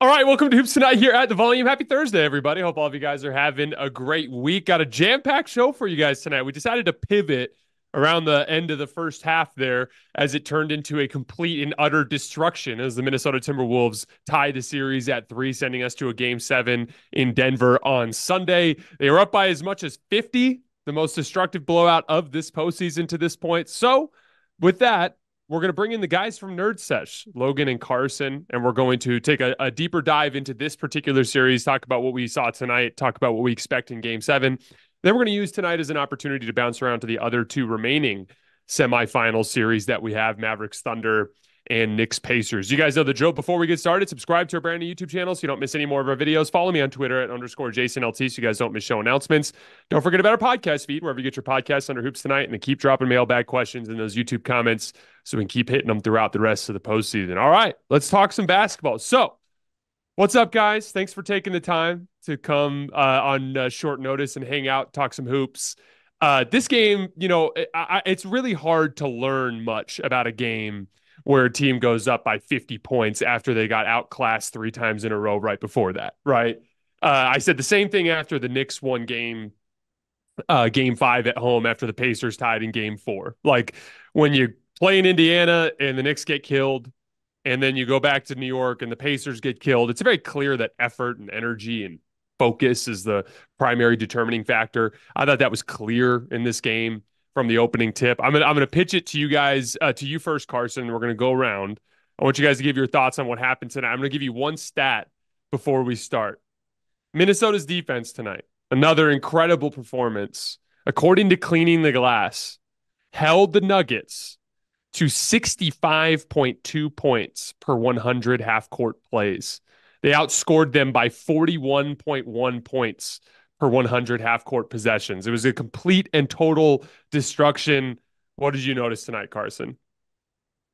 All right, welcome to Hoops Tonight here at the Volume. Happy Thursday, everybody. Hope all of you guys are having a great week. Got a jam-packed show for you guys tonight. We decided to pivot around the end of the first half there as it turned into a complete and utter destruction as the Minnesota Timberwolves tied the series at 3, sending us to a game 7 in Denver on Sunday. They were up by as much as 50, the most destructive blowout of this postseason to this point. So, with that, we're going to bring in the guys from Nerd Sesh, Logan and Carson, and we're going to take a deeper dive into this particular series, talk about what we saw tonight, talk about what we expect in game 7. Then we're going to use tonight as an opportunity to bounce around to the other two remaining semifinal series that we have, Mavericks Thunder and Knicks Pacers. You guys know the drill. Before we get started, subscribe to our brand new YouTube channel so you don't miss any more of our videos. Follow me on Twitter at _JasonLT so you guys don't miss show announcements. Don't forget about our podcast feed, wherever you get your podcasts under Hoops Tonight, and then keep dropping mailbag questions in those YouTube comments so we can keep hitting them throughout the rest of the postseason. All right, let's talk some basketball. So, what's up, guys? Thanks for taking the time to come on short notice and hang out, talk some hoops. This game, it's really hard to learn much about a game where a team goes up by 50 points after they got outclassed 3 times in a row right before that, right? I said the same thing after the Knicks won game 5 at home after the Pacers tied in game 4. Like, when you play in Indiana and the Knicks get killed, and then you go back to New York and the Pacers get killed, it's very clear that effort and energy and focus is the primary determining factor. I thought that was clear in this game from the opening tip. I'm gonna pitch it to you guys, to you first, Carson. We're gonna go around. I want you guys to give your thoughts on what happened tonight. I'm gonna give you one stat before we start. Minnesota's defense tonight, another incredible performance. According to Cleaning the Glass, held the Nuggets to 65.2 points per 100 half-court plays. They outscored them by 41.1 points per 100 half-court possessions. It was a complete and total destruction. What did you notice tonight, Carson?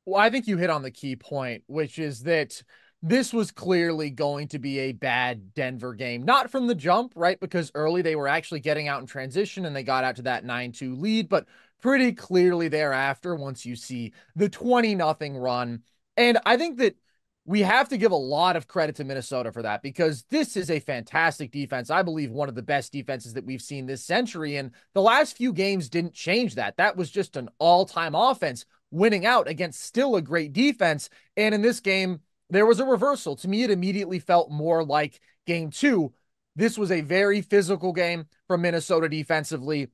Well, I think you hit on the key point, which is that this was clearly going to be a bad Denver game. Not from the jump, right? Because early they were actually getting out in transition and they got out to that 9-2 lead, but pretty clearly thereafter, once you see the 20-0 run. And I think that we have to give a lot of credit to Minnesota for that, because this is a fantastic defense. I believe one of the best defenses that we've seen this century. And the last few games didn't change that. That was just an all-time offense winning out against still a great defense. And in this game, there was a reversal. To me, it immediately felt more like game 2. This was a very physical game from Minnesota defensively.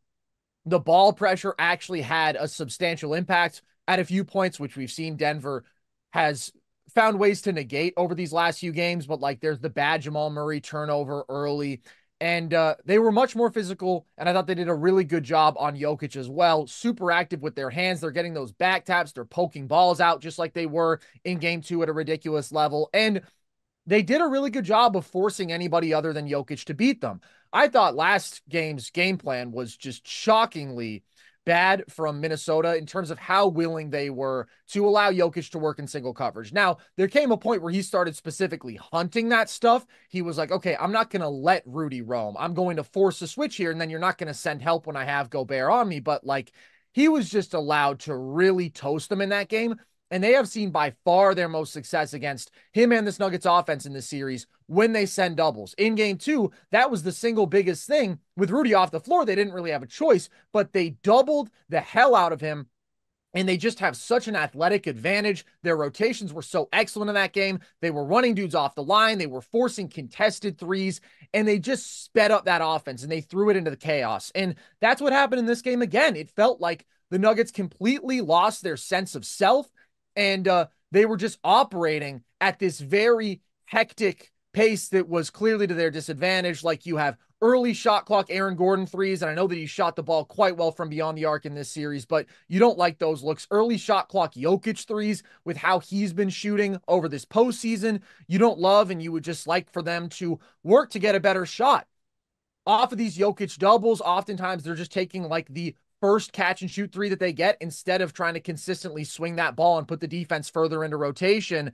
The ball pressure actually had a substantial impact at a few points, which we've seen Denver has found ways to negate over these last few games. But like, there's the bad Jamal Murray turnover early. And they were much more physical, and I thought they did a really good job on Jokic as well. Super active with their hands. They're getting those back taps. They're poking balls out just like they were in game 2 at a ridiculous level. And they did a really good job of forcing anybody other than Jokic to beat them. I thought last game's game plan was just shockingly bad from Minnesota in terms of how willing they were to allow Jokic to work in single coverage. Now, there came a point where he started specifically hunting that stuff. He was like, okay, I'm not going to let Rudy roam. I'm going to force a switch here, and then you're not going to send help when I have Gobert on me. But like, he was just allowed to really toast them in that game. And they have seen by far their most success against him and this Nuggets offense in this series when they send doubles. In game 2, that was the single biggest thing. With Rudy off the floor, they didn't really have a choice, but they doubled the hell out of him. And they just have such an athletic advantage. Their rotations were so excellent in that game. They were running dudes off the line. They were forcing contested threes, and they just sped up that offense and they threw it into the chaos. And that's what happened in this game again. It felt like the Nuggets completely lost their sense of self, and they were just operating at this very hectic pace that was clearly to their disadvantage. Like, you have early shot clock Aaron Gordon threes, and I know that he shot the ball quite well from beyond the arc in this series, but you don't like those looks. Early shot clock Jokic threes with how he's been shooting over this postseason, you don't love, and you would just like for them to work to get a better shot. Off of these Jokic doubles, oftentimes they're just taking like the first catch and shoot three that they get instead of trying to consistently swing that ball and put the defense further into rotation.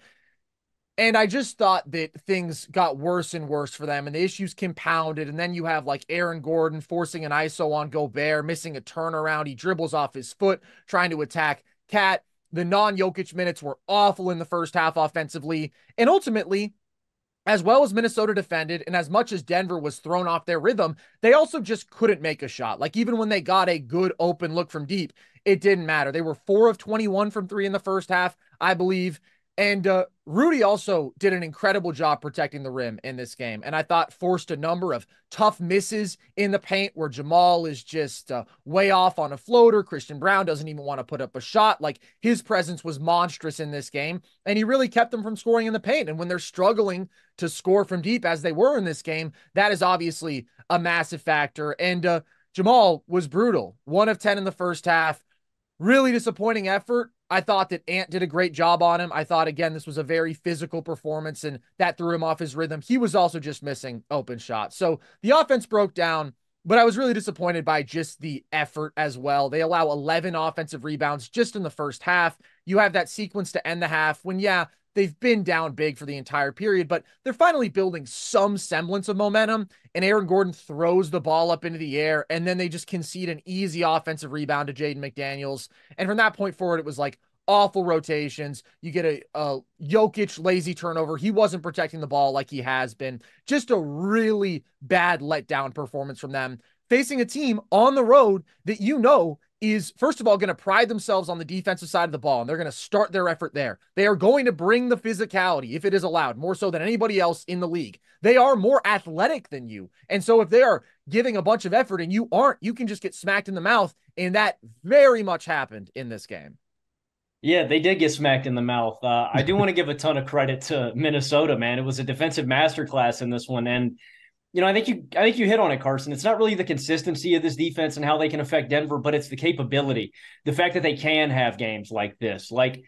And I just thought that things got worse and worse for them, and the issues compounded. And then you have like Aaron Gordon forcing an ISO on Gobert, missing a turnaround. He dribbles off his foot, trying to attack Cat. The non-Jokic minutes were awful in the first half offensively. And ultimately, as well as Minnesota defended, and as much as Denver was thrown off their rhythm, they also just couldn't make a shot. Like, even when they got a good open look from deep, it didn't matter. They were 4 of 21 from three in the first half, I believe. And Rudy also did an incredible job protecting the rim in this game. And I thought forced a number of tough misses in the paint where Jamal is just way off on a floater. Christian Braun doesn't even want to put up a shot. Like, his presence was monstrous in this game. And he really kept them from scoring in the paint. And when they're struggling to score from deep as they were in this game, that is obviously a massive factor. And Jamal was brutal. 1 of 10 in the first half. Really disappointing effort. I thought that Ant did a great job on him. I thought, again, this was a very physical performance, and that threw him off his rhythm. He was also just missing open shots. So the offense broke down, but I was really disappointed by just the effort as well. They allow 11 offensive rebounds just in the first half. You have that sequence to end the half when, yeah, they've been down big for the entire period, but they're finally building some semblance of momentum. And Aaron Gordon throws the ball up into the air, and then they just concede an easy offensive rebound to Jaden McDaniels. And from that point forward, it was like awful rotations. You get a Jokic lazy turnover. He wasn't protecting the ball like he has been. Just a really bad letdown performance from them, facing a team on the road that is, first of all, going to pride themselves on the defensive side of the ball, and they're going to start their effort there. They are going to bring the physicality, if it is allowed, more so than anybody else in the league. They are more athletic than you. And so if they are giving a bunch of effort and you aren't, you can just get smacked in the mouth. And that very much happened in this game. Yeah, they did get smacked in the mouth. I do want to give a ton of credit to Minnesota, man. It was a defensive masterclass in this one, and I think you hit on it, Carson. It's not really the consistency of this defense and how they can affect Denver, but it's the capability, the fact that they can have games like this. Like,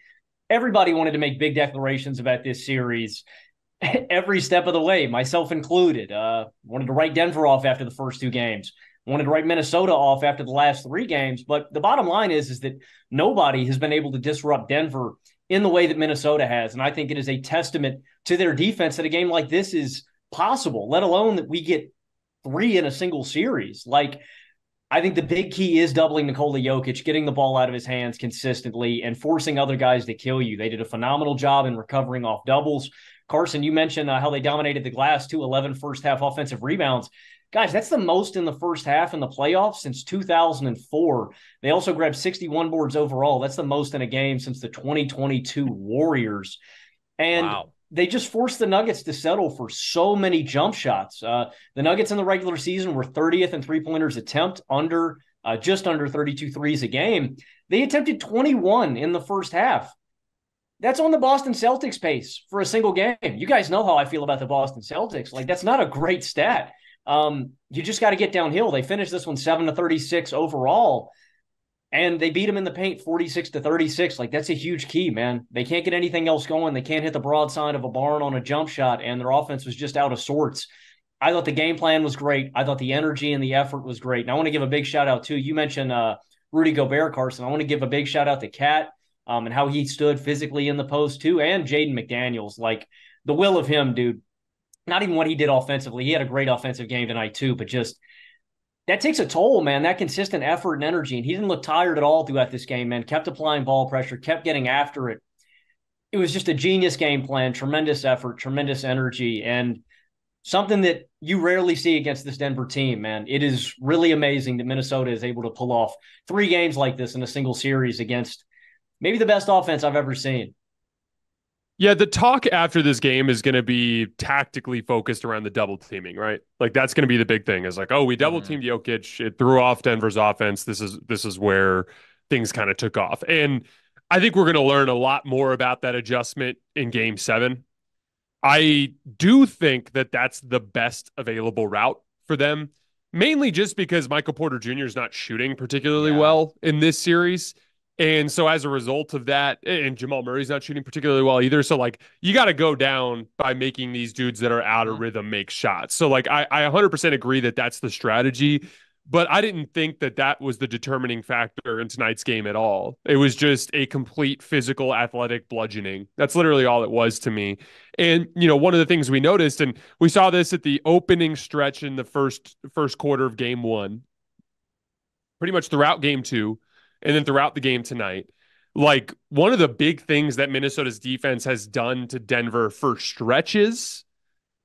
everybody wanted to make big declarations about this series every step of the way, myself included. Wanted to write Denver off after the first two games. Wanted to write Minnesota off after the last three games. But the bottom line is that nobody has been able to disrupt Denver in the way that Minnesota has. And I think it is a testament to their defense that a game like this is possible, let alone that we get three in a single series. Like, I think the big key is doubling Nikola Jokic, getting the ball out of his hands consistently and forcing other guys to kill you. They did a phenomenal job in recovering off doubles. Carson, you mentioned how they dominated the glass too, 11 first half offensive rebounds. Guys, that's the most in the first half in the playoffs since 2004. They also grabbed 61 boards overall. That's the most in a game since the 2022 Warriors. And wow. They just forced the Nuggets to settle for so many jump shots. The Nuggets in the regular season were 30th in three-pointers attempt, just under 32 threes a game. They attempted 21 in the first half. That's on the Boston Celtics pace for a single game. You guys know how I feel about the Boston Celtics. Like, that's not a great stat. You just got to get downhill. They finished this one 7-36 overall, and they beat them in the paint 46-36. Like, that's a huge key, man. They can't get anything else going. They can't hit the broadside of a barn on a jump shot, and their offense was just out of sorts. I thought the game plan was great. I thought the energy and the effort was great. And I want to give a big shout out too. You mentioned Rudy Gobert, Carson. I want to give a big shout out to Cat and how he stood physically in the post too, and Jaden McDaniels. Like, the will of him, dude. Not even what he did offensively. He had a great offensive game tonight too, but just that takes a toll, man. That consistent effort and energy. And he didn't look tired at all throughout this game, man. Kept applying ball pressure, kept getting after it. It was just a genius game plan, tremendous effort, tremendous energy, and something that you rarely see against this Denver team, man. It is really amazing that Minnesota is able to pull off three games like this in a single series against maybe the best offense I've ever seen. Yeah, the talk after this game is going to be tactically focused around the double teaming, right? Like, that's going to be the big thing. Is like, oh, we double teamed Jokic. It threw off Denver's offense. This is where things kind of took off. And I think we're going to learn a lot more about that adjustment in game 7. I do think that that's the best available route for them, mainly just because Michael Porter Jr. is not shooting particularly well in this series. And so as a result of that, and Jamal Murray's not shooting particularly well either. So, like, you got to go down by making these dudes that are out of rhythm make shots. So, like, I 100% agree that that's the strategy, but I didn't think that that was the determining factor in tonight's game at all. It was just a complete physical, athletic bludgeoning. That's literally all it was to me. And, one of the things we noticed, and we saw this at the opening stretch in the first quarter of game 1, pretty much throughout game 2, and then throughout the game tonight, like, one of the big things that Minnesota's defense has done to Denver for stretches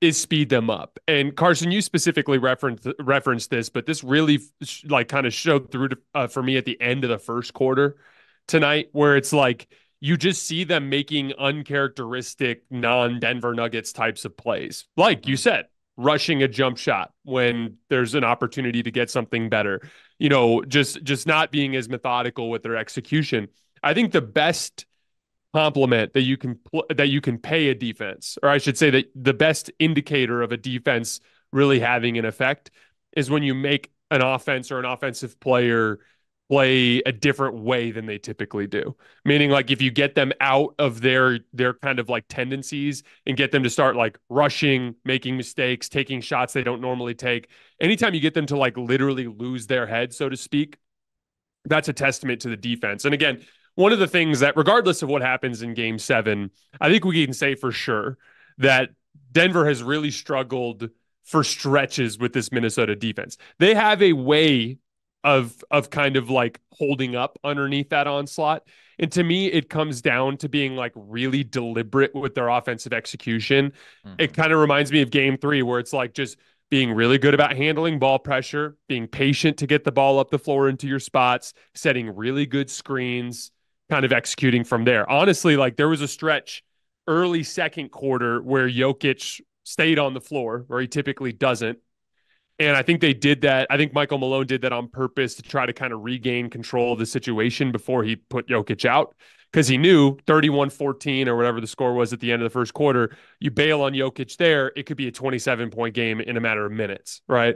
is speed them up. And Carson, you specifically referenced this, but this really like kind of showed through for me at the end of the first quarter tonight, where it's like you just see them making uncharacteristic non-Denver Nuggets types of plays. Like you said, rushing a jump shot when there's an opportunity to get something better. Just not being as methodical with their execution. I think the best compliment that you can pay a defense, or I should say that the best indicator of a defense really having an effect is when you make an offense or an offensive player play a different way than they typically do. Meaning, like, if you get them out of their kind of like tendencies and get them to start like rushing, making mistakes, taking shots they don't normally take. Anytime you get them to like literally lose their head, so to speak, that's a testament to the defense. And again, one of the things that, regardless of what happens in game 7, I think we can say for sure that Denver has really struggled for stretches with this Minnesota defense. They have a way of kind of like holding up underneath that onslaught. And to me, it comes down to being like really deliberate with their offensive execution. It kind of reminds me of game 3, where it's like just being really good about handling ball pressure, being patient to get the ball up the floor into your spots, setting really good screens, kind of executing from there. Honestly, like there was a stretch early second quarter where Jokic stayed on the floor where he typically doesn't. And I think they did that. I think Michael Malone did that on purpose to try to kind of regain control of the situation before he put Jokic out, because he knew 31-14 or whatever the score was at the end of the first quarter, you bail on Jokic there, it could be a 27-point game in a matter of minutes, right?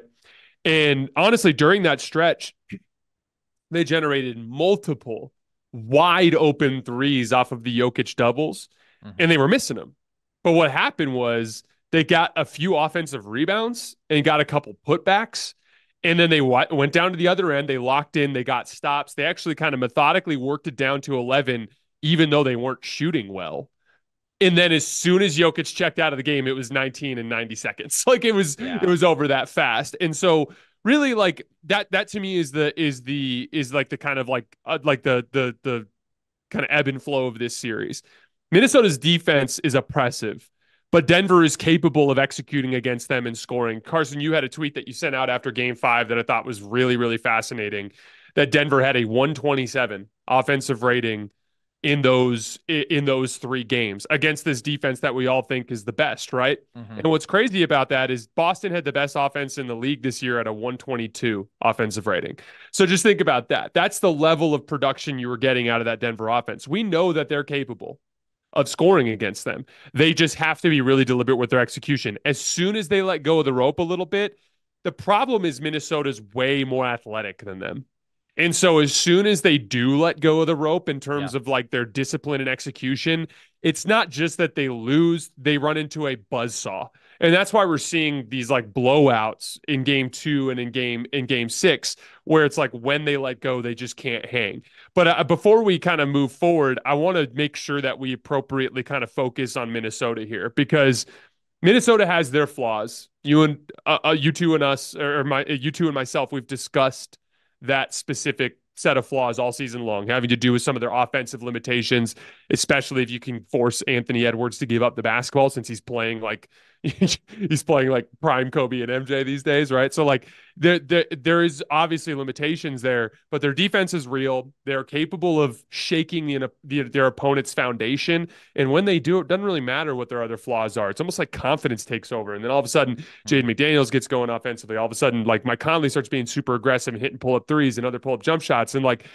And honestly, during that stretch, they generated multiple wide open threes off of the Jokic doubles, and they were missing them. But what happened was they got a few offensive rebounds and got a couple putbacks. And then they went down to the other end. They locked in. They got stops. They actually kind of methodically worked it down to 11, even though they weren't shooting well. And then as soon as Jokic checked out of the game, it was 19 in 90 seconds. Like it was over that fast. And so really like that to me is like the kind of like the kind of ebb and flow of this series. Minnesota's defense is oppressive, but Denver is capable of executing against them and scoring. Carson, you had a tweet that you sent out after game 5 that I thought was really, really fascinating, that Denver had a 127 offensive rating in those 3 games against this defense that we all think is the best, right? And what's crazy about that is Boston had the best offense in the league this year at a 122 offensive rating. So just think about that. That's the level of production you were getting out of that Denver offense. We know that they're capable of scoring against them. They just have to be really deliberate with their execution. As soon as they let go of the rope a little bit, the problem is Minnesota's way more athletic than them. And so as soon as they do let go of the rope in terms of like their discipline and execution, it's not just that they lose, they run into a buzzsaw. And that's why we're seeing these like blowouts in game 2 and in game 6, where it's like when they let go, they just can't hang. But before we kind of move forward, I want to make sure that we appropriately kind of focus on Minnesota here, because Minnesota has their flaws. You two and us, or you two and myself, we've discussed that specific set of flaws all season long, having to do with some of their offensive limitations, especially if you can force Anthony Edwards to give up the basketball, since he's playing like prime Kobe and MJ these days, right? So like there is obviously limitations there, but their defense is real. They're capable of shaking their opponent's foundation, and when they do, it doesn't really matter what their other flaws are. It's almost like confidence takes over, and then all of a sudden Jaden McDaniels gets going offensively. All of a sudden, like Mike Conley starts being super aggressive and hitting pull-up threes and other pull-up jump shots. And like,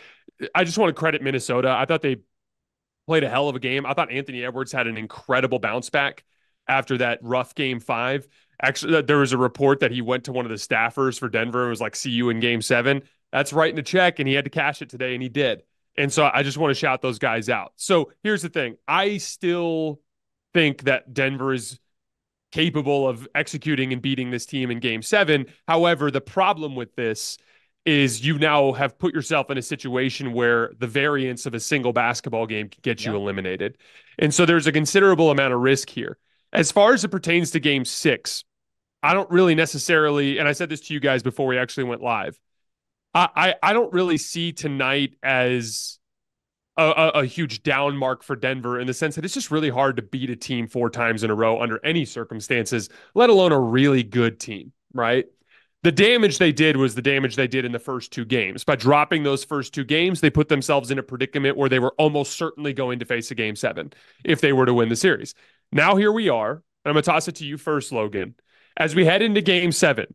I just want to credit Minnesota. I thought they played a hell of a game. I thought Anthony Edwards had an incredible bounce back after that rough game 5. Actually, there was a report that he went to one of the staffers for Denver and was like, see you in game 7. That's writing a check, and he had to cash it today, and he did. And so I just want to shout those guys out. So here's the thing. I still think that Denver is capable of executing and beating this team in game 7. However, the problem with this is you now have put yourself in a situation where the variance of a single basketball game can get you eliminated. And so there's a considerable amount of risk here. As far as it pertains to game 6, I don't really necessarily, and I said this to you guys before we actually went live, I don't really see tonight as a huge down mark for Denver in the sense that it's just really hard to beat a team 4 times in a row under any circumstances, let alone a really good team, right? The damage they did was the damage they did in the first 2 games. By dropping those first 2 games, they put themselves in a predicament where they were almost certainly going to face a game 7 if they were to win the series. Now here we are. And I'm going to toss it to you first, Logan. As we head into game 7,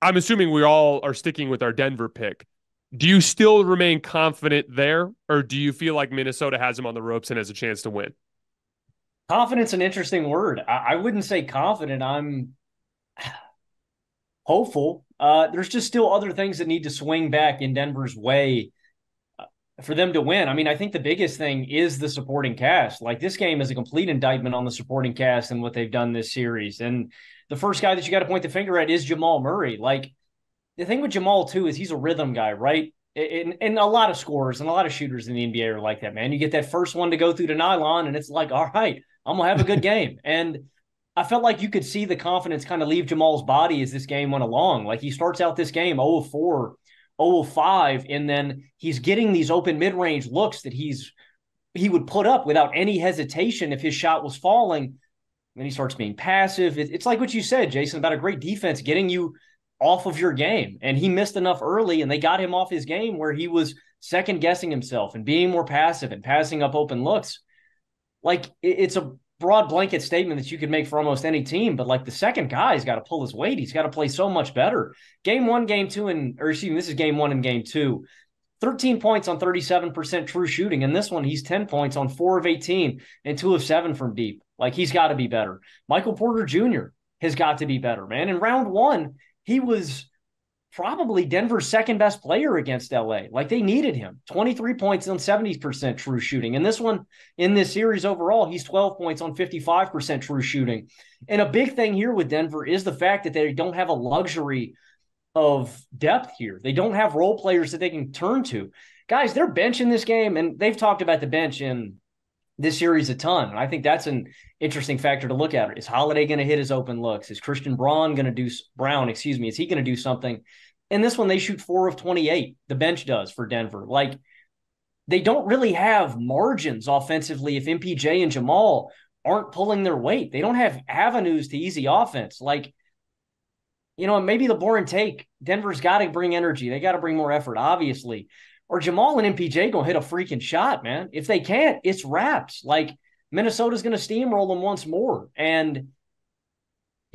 I'm assuming we all are sticking with our Denver pick. Do you still remain confident there, or do you feel like Minnesota has them on the ropes and has a chance to win? Confidence, an interesting word. I wouldn't say confident. I'm hopeful. There's just still other things that need to swing back in Denver's way for them to win. I mean, I think the biggest thing is the supporting cast. Like, this game is a complete indictment on the supporting cast and what they've done this series. And the first guy that you got to point the finger at is Jamal Murray. Like, the thing with Jamal, too, is he's a rhythm guy, right? And a lot of scorers and a lot of shooters in the NBA are like that, man. You get that first one to go through the nylon, and it's like, all right, I'm going to have a good game. And I felt like you could see the confidence kind of leave Jamal's body as this game went along. Like, he starts out this game 0-4, 0-5, and then he's getting these open mid-range looks that he would put up without any hesitation if his shot was falling. Then he starts being passive. It's like what you said, Jason, about a great defense getting you off of your game. And he missed enough early, and they got him off his game where he was second-guessing himself and being more passive and passing up open looks. Like, it's a broad blanket statement that you could make for almost any team, but like, the second guy's got to pull his weight. He's got to play so much better. Game 1, game 2, this is game 1 and game 2. 13 points on 37% true shooting. And this one, he's 10 points on 4 of 18 and 2 of 7 from deep. Like, he's got to be better. Michael Porter Jr. has got to be better, man. In round 1, he was probably Denver's second best player against LA. Like, they needed him. 23 points on 70% true shooting. And this one, in this series overall, he's 12 points on 55% true shooting. And a big thing here with Denver is the fact that they don't have a luxury of depth here. They don't have role players that they can turn to. Guys, their bench in this game, and they've talked about the bench in this series a ton. And I think that's an interesting factor to look at. Is Holiday going to hit his open looks? Is Christian Braun going to do is he going to do something? In this one, they shoot 4 of 28. The bench does for Denver. Like, they don't really have margins offensively if MPJ and Jamal aren't pulling their weight. They don't have avenues to easy offense. Like, maybe the boring take, Denver's got to bring energy. They got to bring more effort, obviously. Or Jamal and MPJ going to hit a freaking shot, man. If they can't, it's wraps. Like, Minnesota's going to steamroll them once more. And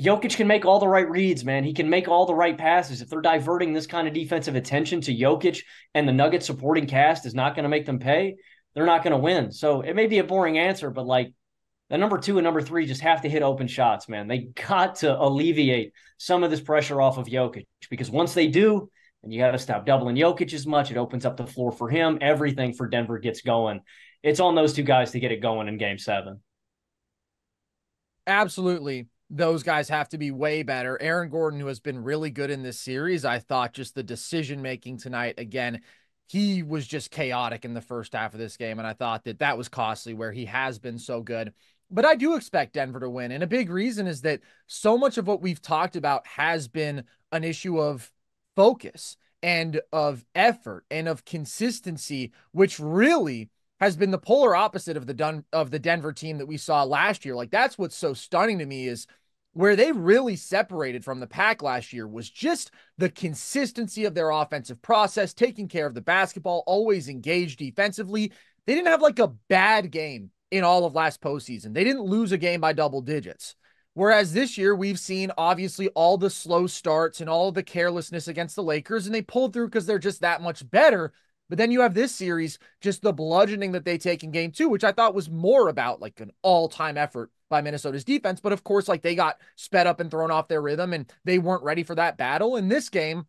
Jokic can make all the right reads, man. He can make all the right passes. If they're diverting this kind of defensive attention to Jokic and the Nuggets supporting cast is not going to make them pay, they're not going to win. So it may be a boring answer, but like, the number 2 and number 3 just have to hit open shots, man. They got to alleviate some of this pressure off of Jokic, because once they do, and you got to stop doubling Jokic as much, it opens up the floor for him. Everything for Denver gets going. It's on those 2 guys to get it going in game 7. Absolutely. Those guys have to be way better. Aaron Gordon, who has been really good in this series, I thought just the decision-making tonight, again, he was just chaotic in the first half of this game, and I thought that was costly where he has been so good. But I do expect Denver to win, and a big reason is that so much of what we've talked about has been an issue of focus and of effort and of consistency, which really has been the polar opposite of the Denver team that we saw last year. Like, that's what's so stunning to me, is where they really separated from the pack last year was just the consistency of their offensive process, taking care of the basketball, always engaged defensively. They didn't have like a bad game in all of last postseason. They didn't lose a game by double digits. Whereas this year, we've seen obviously all the slow starts and all the carelessness against the Lakers, and they pulled through because they're just that much better. But then you have this series, just the bludgeoning that they take in game 2, which I thought was more about like an all-time effort by Minnesota's defense. But of course, like, they got sped up and thrown off their rhythm, and they weren't ready for that battle. In this game,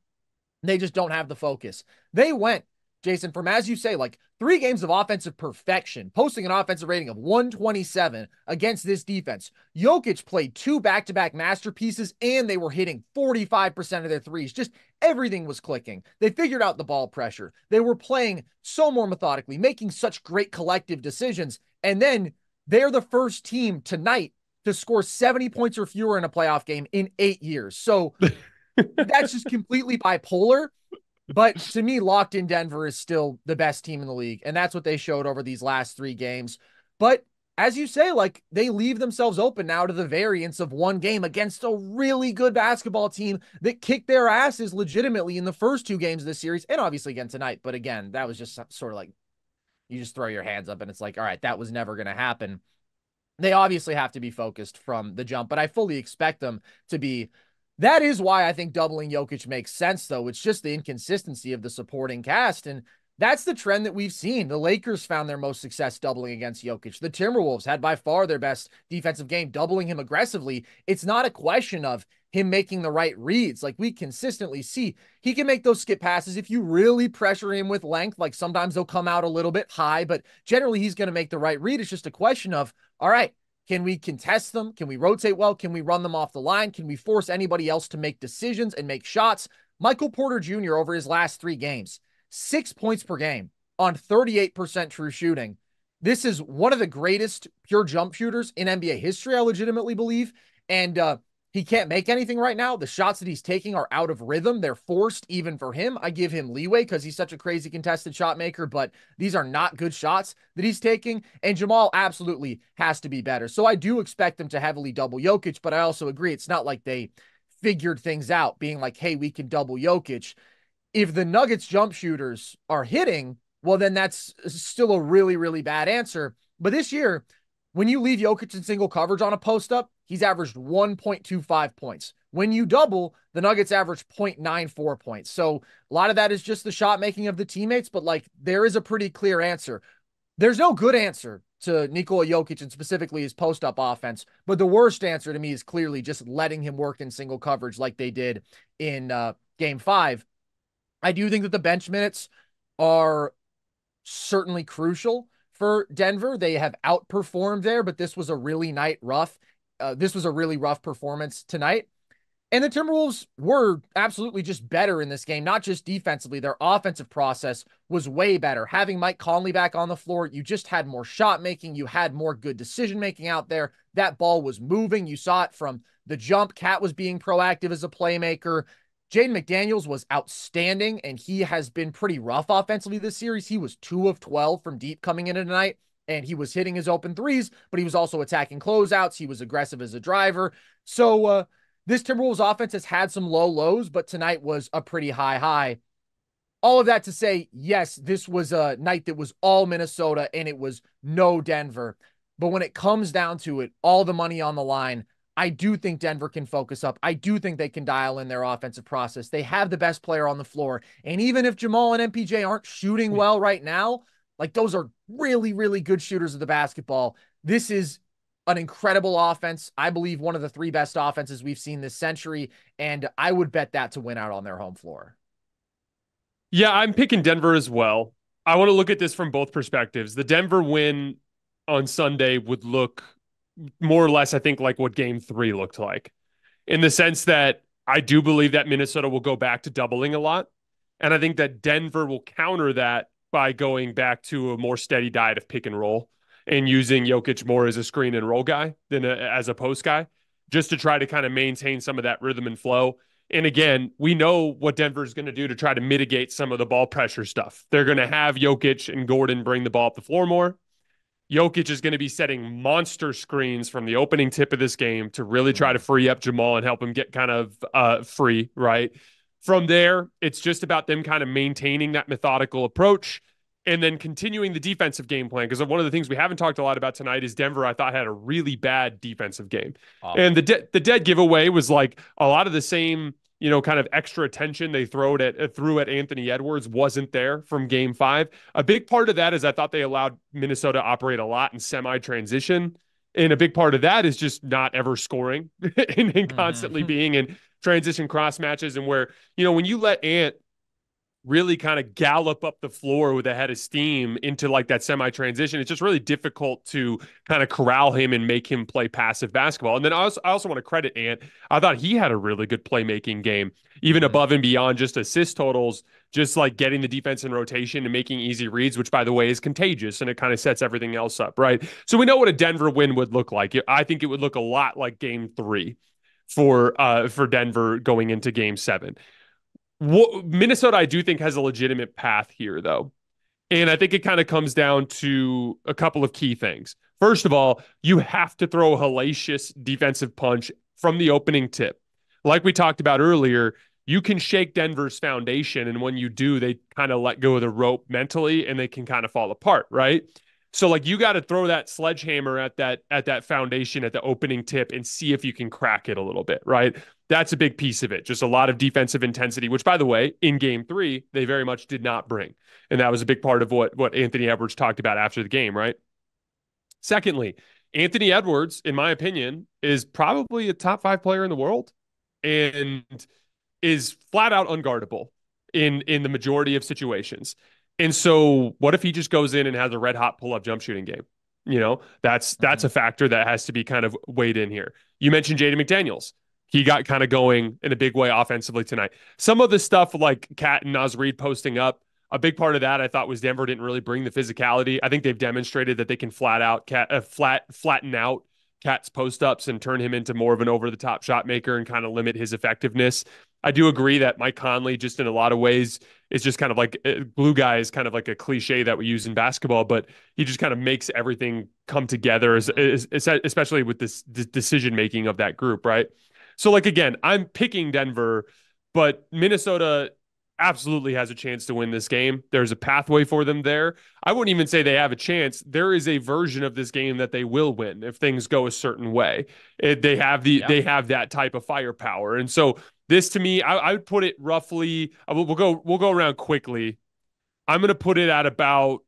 they just don't have the focus. They went, Jason, from, as you say, like 3 games of offensive perfection, posting an offensive rating of 127 against this defense. Jokic played 2 back-to-back masterpieces, and they were hitting 45% of their threes. Just everything was clicking. They figured out the ball pressure. They were playing so more methodically, making such great collective decisions. And then they're the first team tonight to score 70 points or fewer in a playoff game in 8 years. So that's just completely bipolar. But to me, locked in Denver is still the best team in the league. And that's what they showed over these last 3 games. But as you say, like they leave themselves open now to the variance of one game against a really good basketball team that kicked their asses legitimately in the first 2 games of the series. And obviously again tonight. But again, that was just sort of like you just throw your hands up and it's like, all right, that was never going to happen. They obviously have to be focused from the jump, but I fully expect them to be. That is why I think doubling Jokic makes sense, though. It's just the inconsistency of the supporting cast. And that's the trend that we've seen. The Lakers found their most success doubling against Jokic. The Timberwolves had by far their best defensive game, doubling him aggressively. It's not a question of him making the right reads. Like we consistently see, he can make those skip passes if you really pressure him with length. Like sometimes they'll come out a little bit high, but generally he's going to make the right read. It's just a question of, all right, can we contest them? Can we rotate well? Can we run them off the line? Can we force anybody else to make decisions and make shots? Michael Porter Jr. over his last 3 games, 6 points per game on 38% true shooting. This is one of the greatest pure jump shooters in NBA history, I legitimately believe. And he can't make anything right now. The shots that he's taking are out of rhythm. They're forced even for him. I give him leeway because he's such a crazy contested shot maker, but these are not good shots that he's taking. And Jamal absolutely has to be better. So I do expect them to heavily double Jokic, but I also agree it's not like they figured things out, being like, hey, we can double Jokic. If the Nuggets jump shooters are hitting, well, then that's still a really, really bad answer. But this year, when you leave Jokic in single coverage on a post up, he's averaged 1.25 points. When you double, the Nuggets average 0.94 points. So a lot of that is just the shot making of the teammates, but like there is a pretty clear answer. There's no good answer to Nikola Jokic and specifically his post up offense, but the worst answer to me is clearly just letting him work in single coverage like they did in game 5. I do think that the bench minutes are certainly crucial for Denver. They have outperformed there, but this was a really rough performance tonight. And the Timberwolves were absolutely just better in this game, not just defensively. Their offensive process was way better. Having Mike Conley back on the floor, you just had more shot making. You had more good decision making out there. That ball was moving. You saw it from the jump. Cat was being proactive as a playmaker. Jaden McDaniels was outstanding, and he has been pretty rough offensively this series. He was 2 of 12 from deep coming into tonight, and he was hitting his open threes, but he was also attacking closeouts. He was aggressive as a driver. So this Timberwolves offense has had some low lows, but tonight was a pretty high. All of that to say, yes, this was a night that was all Minnesota, and it was no Denver. But when it comes down to it, all the money on the line, I do think Denver can focus up. I do think they can dial in their offensive process. They have the best player on the floor. And even if Jamal and MPJ aren't shooting well right now, like those are really, really good shooters of the basketball. This is an incredible offense. I believe one of the 3 best offenses we've seen this century. And I would bet that to win out on their home floor. Yeah, I'm picking Denver as well. I want to look at this from both perspectives. The Denver win on Sunday would look more or less, I think, like what game 3 looked like, in the sense that I do believe that Minnesota will go back to doubling a lot. And I think that Denver will counter that by going back to a more steady diet of pick and roll and using Jokic more as a screen and roll guy than as a post guy, just to try to kind of maintain some of that rhythm and flow. And again, we know what Denver is going to do to try to mitigate some of the ball pressure stuff. They're going to have Jokic and Gordon bring the ball up the floor more. Jokic is going to be setting monster screens from the opening tip of this game to really try to free up Jamal and help him get kind of free, right? From there, it's just about them kind of maintaining that methodical approach and then continuing the defensive game plan. Because one of the things we haven't talked a lot about tonight is Denver, I thought, had a really bad defensive game. And the dead giveaway was like a lot of the same, kind of extra attention they threw at Anthony Edwards wasn't there from game 5. A big part of that is I thought they allowed Minnesota to operate a lot in semi-transition. And a big part of that is just not ever scoring and constantly being in transition cross matches. And where, when you let Ant really kind of gallop up the floor with a head of steam into like that semi-transition, it's just really difficult to kind of corral him and make him play passive basketball. And then I also want to credit Ant. I thought he had a really good playmaking game, even above and beyond just assist totals, just like getting the defense in rotation and making easy reads, which by the way is contagious, and it kind of sets everything else up, right? So we know what a Denver win would look like. I think it would look a lot like game 3 for Denver going into game 7. Minnesota, I do think, has a legitimate path here, though. And I think it kind of comes down to a couple of key things. First of all, you have to throw a hellacious defensive punch from the opening tip. Like we talked about earlier, you can shake Denver's foundation. And when you do, they kind of let go of the rope mentally and they can kind of fall apart, right? So like you got to throw that sledgehammer at that foundation at the opening tip and see if you can crack it a little bit, right? That's a big piece of it. Just a lot of defensive intensity, which by the way, in game 3, they very much did not bring. And that was a big part of what Anthony Edwards talked about after the game, right? Secondly, Anthony Edwards, in my opinion, is probably a top 5 player in the world and is flat out unguardable in the majority of situations. And so what if he just goes in and has a red hot pull-up jump shooting game? That's a factor that has to be kind of weighed in here. You mentioned Jaden McDaniels. He got kind of going in a big way offensively tonight. Some of the stuff like Kat and Naz Reid posting up, a big part of that I thought was Denver didn't really bring the physicality. I think they've demonstrated that they can flatten out Cat's post-ups and turn him into more of an over-the-top shot maker and kind of limit his effectiveness. I do agree that Mike Conley, just in a lot of ways, is just kind of like glue guy is kind of like a cliche that we use in basketball, but he just kind of makes everything come together, especially with this decision making of that group, right? So, like again, I'm picking Denver, but Minnesota absolutely has a chance to win this game. There's a pathway for them there. I wouldn't even say they have a chance. There is a version of this game that they will win if things go a certain way. They have that type of firepower, and so. This to me, I would put it roughly. We'll go around quickly. I'm going to put it at about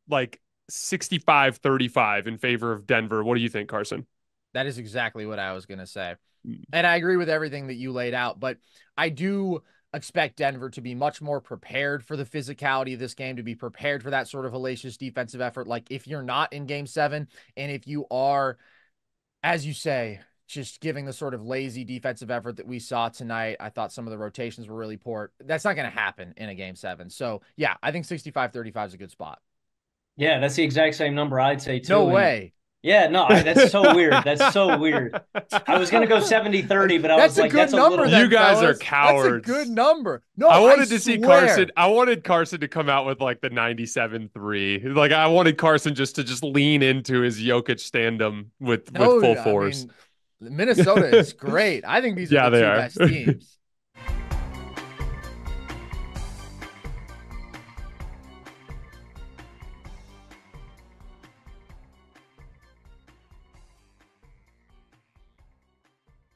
like 65-35 in favor of Denver. What do you think, Carson? That is exactly what I was going to say. And I agree with everything that you laid out, but I do expect Denver to be much more prepared for the physicality of this game, to be prepared for that sort of hellacious defensive effort. Like if you're not in game 7 and if you are, as you say, just giving the sort of lazy defensive effort that we saw tonight. I thought some of the rotations were really poor. That's not going to happen in a game 7. So yeah, I think 65-35 is a good spot. Yeah, that's the exact same number I'd say too. No way. Yeah, no, that's so weird. That's so weird. I was going to go 70-30, but I was like, that's a good number. You guys are cowards. That's a good number. No, I wanted to see Carson. I wanted Carson to come out with like the 97-3. Like I wanted Carson to lean into his Jokic stand-up with full force. Minnesota is great. I think these are the 2 best teams.